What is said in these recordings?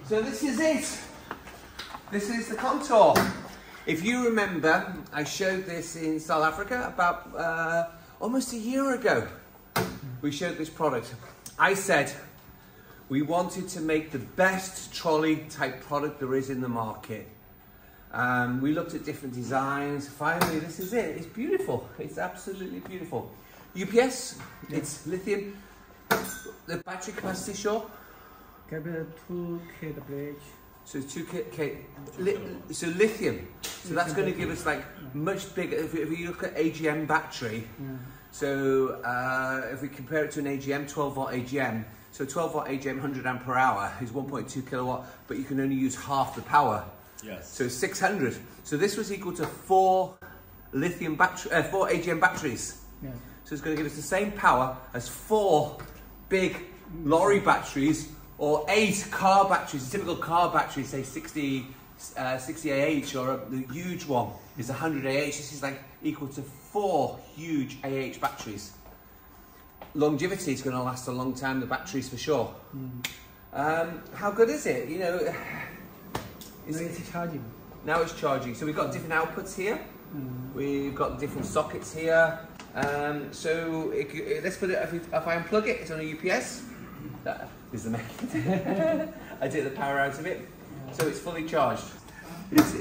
So this is it. This is the contour. If you remember, I showed this in South Africa about almost a year ago. We showed this product. I said we wanted to make the best trolley type product there is in the market. We looked at different designs. Finally, this is it. It's beautiful. It's absolutely beautiful. UPS, it's lithium. The battery capacity, sure? 2 kWh. So it's 2 K. So lithium. So that's going to give us like much bigger. If you look at AGM battery, so if we compare it to an AGM, 12 volt AGM, so 12 volt AGM 100 amp per hour is 1.2 kilowatt, but you can only use half the power. Yes. So 600. So this was equal to 4 lithium battery, 4 AGM batteries. Yeah. So it's going to give us the same power as 4 big lorry batteries or 8 car batteries. A typical car battery, say 60 AH, or the huge one is 100 AH. This is like equal to 4 huge AH batteries. Longevity is going to last a long time, the batteries for sure. How good is it? You know, It's charging. Now it's charging. So we've got different outputs here. We've got different sockets here. So let's put it, if I unplug it, it's on a UPS. That is the main. I take the power out of it, so it's fully charged. It's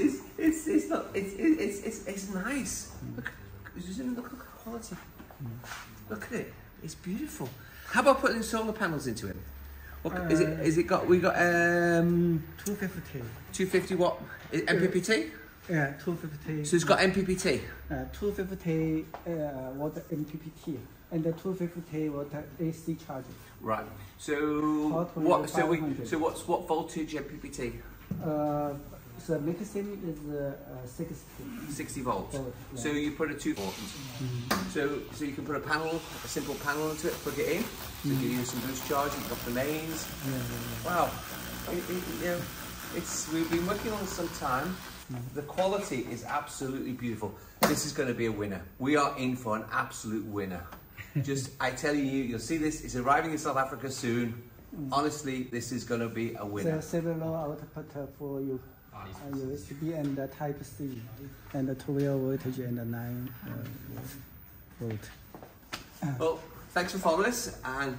nice. Look at the quality. Look at it. It's beautiful. How about putting solar panels into it? What is it got? We got 250. 250 watt MPPT. Yeah, 250. So it's got MPPT. 250 watt MPPT and the 250 watt AC charging. Right. So what? So what voltage MPPT? The maximum is 60 volts. Yeah. So you put a 2 volts. So you can put a simple panel into it, plug it in, to give you some boost charge. You've got the mains. Wow. We've been working on this some time. The quality is absolutely beautiful. This is going to be a winner. We are in for an absolute winner. I tell you, you'll see this. It's arriving in South Africa soon. Honestly, this is going to be a winner. There are several output for you. USB and Type-C, and 12 voltage and 9 volt. Well, thanks for following us, and